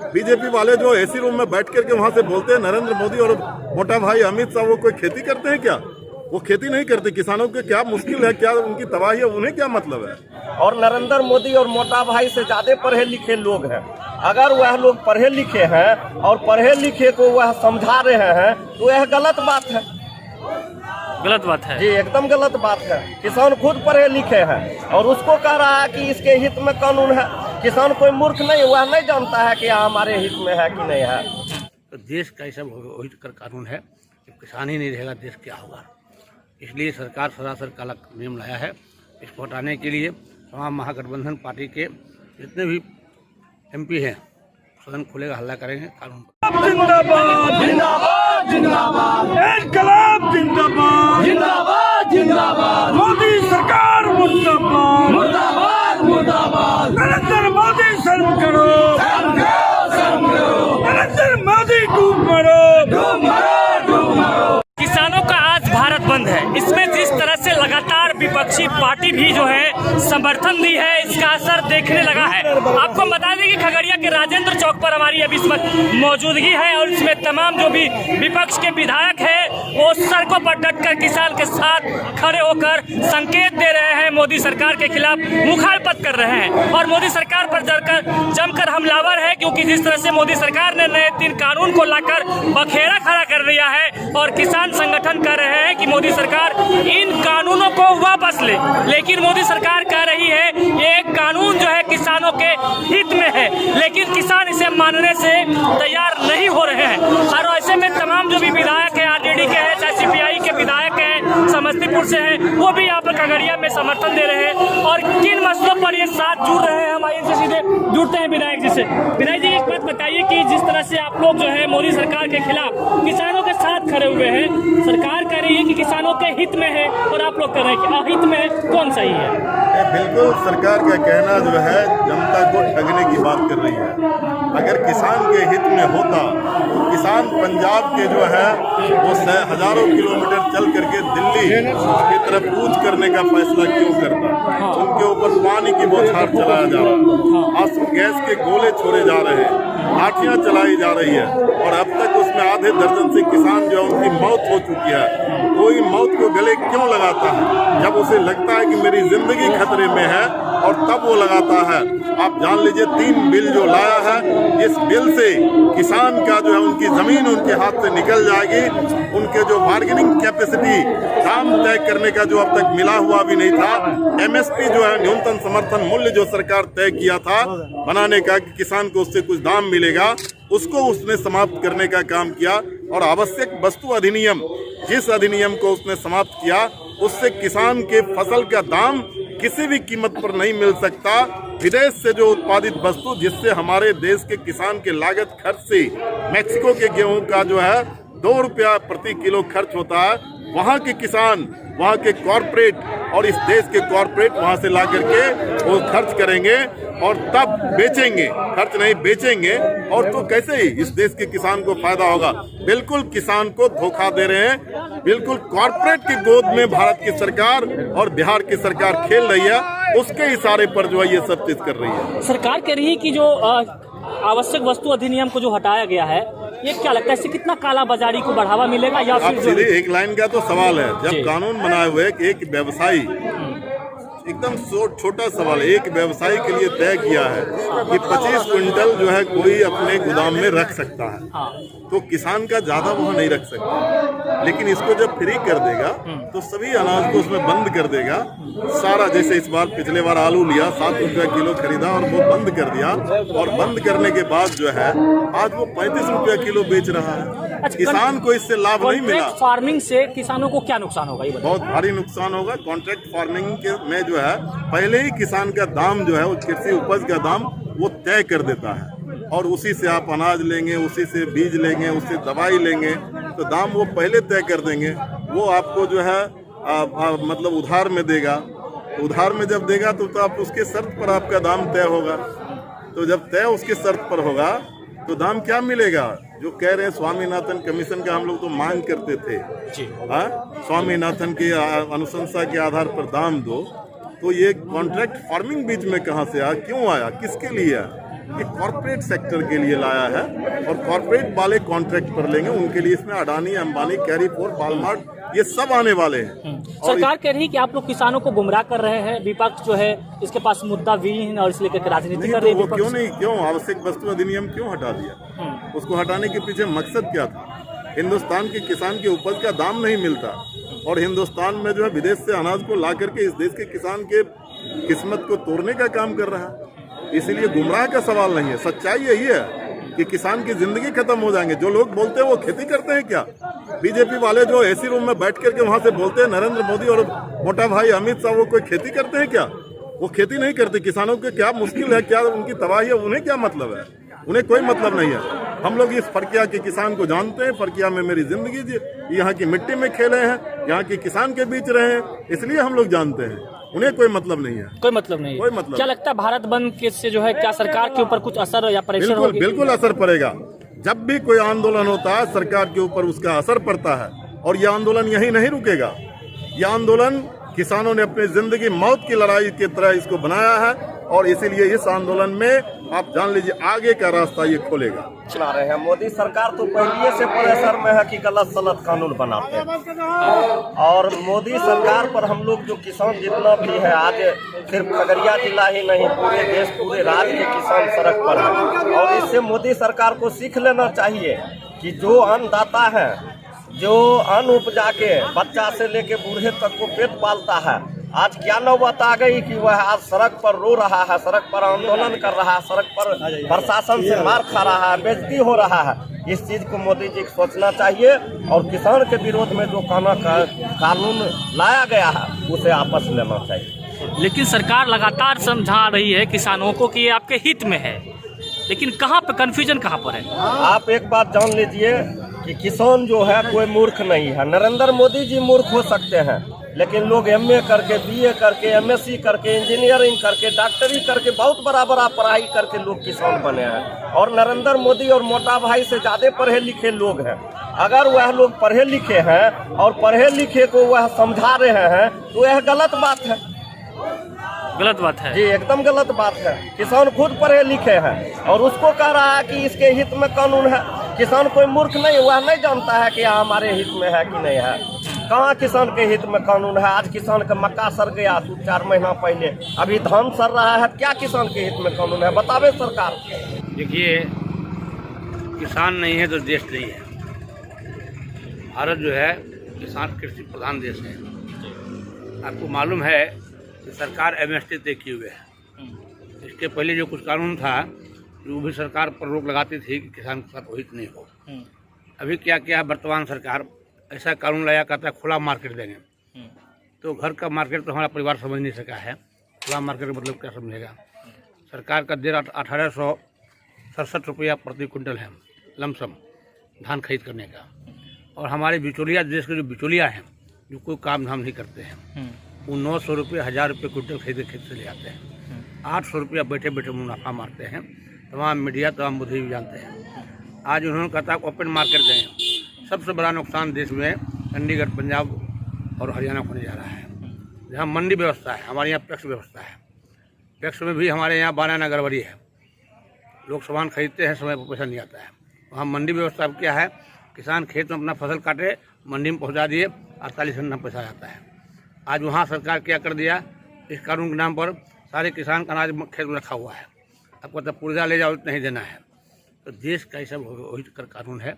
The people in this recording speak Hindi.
बीजेपी वाले जो एसी रूम में बैठ करके वहां से बोलते हैं नरेंद्र मोदी और मोटा भाई अमित शाह वो कोई खेती करते हैं क्या? वो खेती नहीं करते। किसानों के क्या मुश्किल है, क्या उनकी तबाही है, उन्हें क्या मतलब है? और नरेंद्र मोदी और मोटा भाई से ज्यादा पढ़े लिखे लोग हैं। अगर वह लोग पढ़े लिखे हैं और पढ़े लिखे को वह समझा रहे हैं तो यह गलत बात है। गलत बात है जी, एकदम गलत बात है। किसान खुद पढ़े लिखे हैं और उसको कह रहा है कि इसके हित में कानून है। किसान कोई मूर्ख नहीं, वह नहीं जानता है कि हमारे हित में है कि नहीं है। तो देश का ऐसा हित कर कानून है, जब किसान ही नहीं रहेगा देश क्या होगा। इसलिए सरकार सरासर काला नियम लाया है। इसको हटाने के लिए तमाम महागठबंधन पार्टी के जितने भी एमपी हैं सदन खुलेगा, हल्ला करेंगे कानून पर। जिंदाबाद जिंदाबाद जिंदाबाद, इनकलाब जिंदाबाद जिंदाबाद जिंदाबाद, मोदी सरकार मुर्दाबाद मुर्दाबाद मुर्दाबाद, नरेंद्र मोदी शर्म करो शर्म करो शर्म करो, नरेंद्र मोदी डूब मरो डूब मरो डूब मरो। किसानों का आज भारत बंद है। इसमें जिस तरह से लगातार विपक्षी पार्टी भी जो है समर्थन दी है, इसका असर देखने लगा है। आपको बता दें कि खगड़िया के राजेंद्र चौक पर हमारी अभी इस वक्त मौजूदगी है और इसमें तमाम जो भी विपक्ष के विधायक है वो सड़कों पर डटकर किसान के साथ खड़े होकर संकेत दे रहे हैं, मोदी सरकार के खिलाफ मुखालफत कर रहे हैं और मोदी सरकार पर जमकर हमलावर है, क्योंकि जिस तरह से मोदी सरकार ने नए 3 कानून को लाकर बखेड़ा खड़ा कर दिया है और किसान संगठन कह रहे हैं कि मोदी सरकार इन कानूनों को वापस ले। लेकिन मोदी सरकार कह रही है ये एक कानून जो है किसानों के हित में है, लेकिन किसान इसे मानने से तैयार नहीं हो रहे हैं। और ऐसे में तमाम जो भी विधायक है, आरजेडी के हैं, चाहे सीपीआई के विधायक हैं, समस्तीपुर से हैं, वो भी यहाँ पर खगड़िया में समर्थन दे रहे हैं। और किन मसलों पर ये साथ जुड़ रहे हैं, हम इनसे सीधे जुड़ते हैं विधायक जी से। विधायक जी, एक बात बताइए कि जिस तरह से आप लोग जो है मोदी सरकार के खिलाफ किसानों के साथ खड़े हुए हैं, सरकार कह रही है कि किसानों के हित में है और आप लोग कह रहे हैं कि अहित में है, कौन सही है? बिल्कुल सरकार का कहना जो है जनता को ठगने की बात कर रही है। अगर किसान के हित में होता तो किसान पंजाब के जो है वो हजारों किलोमीटर चल करके दिल्ली की तरफ कूच करने का फैसला क्यों करता? उनके ऊपर पानी की बौछार चलाया जा रहा, आंसू गैस के गोले छोड़े जा रहे हैं, लाठियां चलाई जा रही है और अब तक उसमें आधे दर्जन से किसान जो है उनकी मौत हो चुकी है। कोई मौत को गले क्यों लगाता है? जब उसे लगता है कि मेरी जिंदगी खतरे में है और तब वो लगाता है। आप जान लीजिए 3 बिल जो लाया है, इस बिल से किसान का जो है उनकी जमीन उनके हाथ से निकल जाएगी। उनके जो बार्गेनिंग कैपेसिटी, दाम तय करने का जो अब तक मिला हुआ भी नहीं था, एमएसपी जो है न्यूनतम समर्थन मूल्य जो सरकार तय किया था बनाने का कि किसान को उससे कुछ दाम मिलेगा, उसको उसने समाप्त करने का काम किया। और आवश्यक वस्तु अधिनियम, जिस अधिनियम को उसने समाप्त किया उससे किसान के फसल का दाम किसी भी कीमत पर नहीं मिल सकता। विदेश से जो उत्पादित वस्तु, जिससे हमारे देश के किसान के लागत खर्च से मैक्सिको के गेहूं का जो है 2 रुपया प्रति किलो खर्च होता है, वहाँ के किसान, वहाँ के कॉरपोरेट और इस देश के कॉरपोरेट वहाँ से ला करके वो खर्च करेंगे और तब बेचेंगे, खर्च नहीं बेचेंगे। और तो कैसे ही इस देश के किसान को फायदा होगा? बिल्कुल किसान को धोखा दे रहे हैं। बिल्कुल कॉरपोरेट की गोद में भारत की सरकार और बिहार की सरकार खेल रही है, उसके इशारे पर जो है ये सब चीज कर रही है। सरकार कह रही है कि जो आवश्यक वस्तु अधिनियम को जो हटाया गया है, ये क्या लगता है इससे कितना काला बाजारी को बढ़ावा मिलेगा? या फिर सीधे एक लाइन का तो सवाल है, जब कानून बनाए हुए एक व्यवसायी, एकदम छोटा सवाल, एक व्यवसायी के लिए तय किया है कि 25 क्विंटल जो है कोई अपने गोदाम में रख सकता है, तो किसान का ज्यादा वह नहीं रख सकता। लेकिन इसको जब फ्री कर देगा तो सभी अनाज को उसमें बंद कर देगा सारा। जैसे इस बार पिछले बार आलू लिया 7 रुपया किलो खरीदा और वो बंद कर दिया, और बंद करने के बाद जो है आज वो 35 रुपया किलो बेच रहा है। किसान को इससे लाभ नहीं मिला। फार्मिंग से किसानों को क्या नुकसान होगा? बहुत भारी नुकसान होगा। कॉन्ट्रैक्ट फार्मिंग के में जो है पहले ही किसान का दाम जो है वो कृषि उपज का दाम वो तय कर देता है और उसी से आप अनाज लेंगे, उसी से बीज लेंगे, उससे दवाई लेंगे, तो दाम वो पहले तय कर देंगे। वो आपको जो है मतलब उधार में देगा। उधार में जब देगा तो आप उसके शर्त पर आपका दाम तय होगा। तो जब तय उसके शर्त पर होगा तो दाम क्या मिलेगा? जो कह रहे हैं स्वामीनाथन कमीशन का हम लोग तो मांग करते थे, स्वामीनाथन की अनुशंसा के आधार पर दाम दो, तो ये कॉन्ट्रैक्ट फार्मिंग बीच में कहाँ से आया, क्यों आया, किसके लिए आया? ये कॉरपोरेट सेक्टर के लिए लाया है और कॉरपोरेट वाले कॉन्ट्रैक्ट पर लेंगे, उनके लिए इसमें अडानी, अंबानी, कैरीफोर, वॉलमार्ट ये सब आने वाले हैं। सरकार कह रही है कि आप लोग किसानों को गुमराह कर रहे हैं, विपक्ष जो है इसके पास मुद्दा विहीन और इसलिए राजनीति कर रही है। क्यों आवश्यक वस्तु अधिनियम क्यों हटा दिया? उसको हटाने के पीछे मकसद क्या था? हिंदुस्तान के किसान की उपज का दाम नहीं मिलता और हिंदुस्तान में जो है विदेश से अनाज को ला करके इस देश के किसान के किस्मत को तोड़ने का काम कर रहा है। इसलिए गुमराह का सवाल नहीं है, सच्चाई यही है कि किसान की जिंदगी खत्म हो जाएंगे। जो लोग बोलते हैं वो खेती करते हैं क्या? बीजेपी वाले जो एसी रूम में बैठ करके वहां से बोलते हैं नरेंद्र मोदी और मोटा भाई अमित शाह, वो कोई खेती करते हैं क्या? वो खेती नहीं करते। किसानों के क्या मुश्किल है, क्या उनकी तबाही है, उन्हें क्या मतलब है? उन्हें कोई मतलब नहीं है। हम लोग इस फरकिया के किसान को जानते हैं। फरकिया में मेरी जिंदगी जी, यहाँ की मिट्टी में खेले हैं, यहाँ के किसान के बीच रहे हैं, इसलिए हम लोग जानते हैं। उन्हें कोई मतलब नहीं है, कोई मतलब नहीं है। कोई मतलब। क्या लगता है भारत बंद के से जो है क्या सरकार के ऊपर कुछ असर या प्रेशर होगा? बिल्कुल असर पड़ेगा। जब भी कोई आंदोलन होता है सरकार के ऊपर उसका असर पड़ता है और यह आंदोलन यहीं नहीं रुकेगा। यह आंदोलन किसानों ने अपनी जिंदगी मौत की लड़ाई की तरह इसको बनाया है और इसीलिए इस आंदोलन में आप जान लीजिए आगे का रास्ता ये खोलेगा। चला रहे हैं मोदी सरकार तो पहले से प्रेशर में है कि गलत सलत कानून बनाते हैं और मोदी सरकार पर हम लोग जो किसान जितना भी है, आज सिर्फ खगड़िया जिला ही नहीं पूरे देश पूरे राज्य के किसान सड़क पर है और इससे मोदी सरकार को सीख लेना चाहिए कि जो अन्नदाता है, जो अन्न उपजा के बच्चा से लेके बूढ़े तक को पेट पालता है, आज क्या नौबत आ गई कि वह आज सड़क पर रो रहा है, सड़क पर आंदोलन कर रहा है, सड़क पर प्रशासन से मार खा रहा है, बेइज्जती हो रहा है। इस चीज को मोदी जी को सोचना चाहिए और किसान के विरोध में जो कानून लाया गया है उसे वापस लेना चाहिए। लेकिन सरकार लगातार समझा रही है किसानों को कि ये आपके हित में है, लेकिन कहाँ पे कंफ्यूजन कहाँ पर है? आप एक बात जान लीजिए कि किसान जो है कोई मूर्ख नहीं है। नरेंद्र मोदी जी मूर्ख हो सकते हैं, लेकिन लोग एमए करके, बीए करके, एमएससी करके, इंजीनियरिंग करके, डॉक्टरी करके, बहुत बड़ा पढ़ाई करके लोग किसान बने हैं और नरेंद्र मोदी और मोटा भाई से ज़्यादा पढ़े लिखे लोग हैं। अगर वह लोग पढ़े लिखे हैं और पढ़े लिखे को वह समझा रहे हैं तो यह गलत बात है। गलत बात है जी, एकदम गलत बात है। किसान खुद पढ़े लिखे हैं और उसको कह रहा है कि इसके हित में कानून है। किसान कोई मूर्ख नहीं, वह नहीं जानता है कि हमारे हित में है कि नहीं है। कहाँ किसान के हित में कानून है? आज किसान का मक्का सर गया 4 महीना पहले, अभी धान सर रहा है, क्या किसान के हित में कानून है? बतावे सरकार। देखिए, किसान नहीं है तो देश नहीं है। भारत जो है किसान कृषि प्रधान देश है। आपको मालूम है कि सरकार एमएसटी तय किए हुए है। इसके पहले जो कुछ कानून था वो भी सरकार पर रोक लगाती थी कि किसान के साथ हित नहीं हो। अभी क्या किया वर्तमान सरकार, ऐसा कानून लाया, कहता है खुला मार्केट देंगे। तो घर का मार्केट तो हमारा परिवार समझ नहीं सका है। खुला मार्केट का मतलब क्या समझेगा? सरकार का दर 1867 रुपया प्रति क्विंटल है लमसम धान खरीद करने का। और हमारे बिचौलिया, देश के जो बिचौलिया हैं जो कोई काम धाम नहीं करते हैं, वो 900 रुपये 1000 रुपये क्विंटल खरीद खेत से ले आते हैं। 800 रुपया बैठे बैठे मुनाफा मारते हैं। तमाम मीडिया, तमाम बुद्धि भी जानते हैं। आज उन्होंने कहा था ओपन मार्केट दें। सबसे बड़ा नुकसान देश में चंडीगढ़, पंजाब और हरियाणा को होने जा रहा है, जहाँ मंडी व्यवस्था है। हमारे यहाँ पैक्स व्यवस्था है। पैक्स में भी हमारे यहाँ 12 आना गड़बड़ी है। लोग सामान खरीदते हैं, समय पर पैसा नहीं आता है। वहाँ मंडी व्यवस्था क्या है? किसान खेत में अपना फसल काटे, मंडी में पहुँचा दिए, 48 घंटा पैसा आता है। आज वहाँ सरकार क्या कर दिया, इस कानून के नाम पर सारे किसान का अनाज खेत में रखा हुआ है। आपको तो पुर्जा ले जाओ नहीं देना है। तो देश का ये सब हित कर कानून है।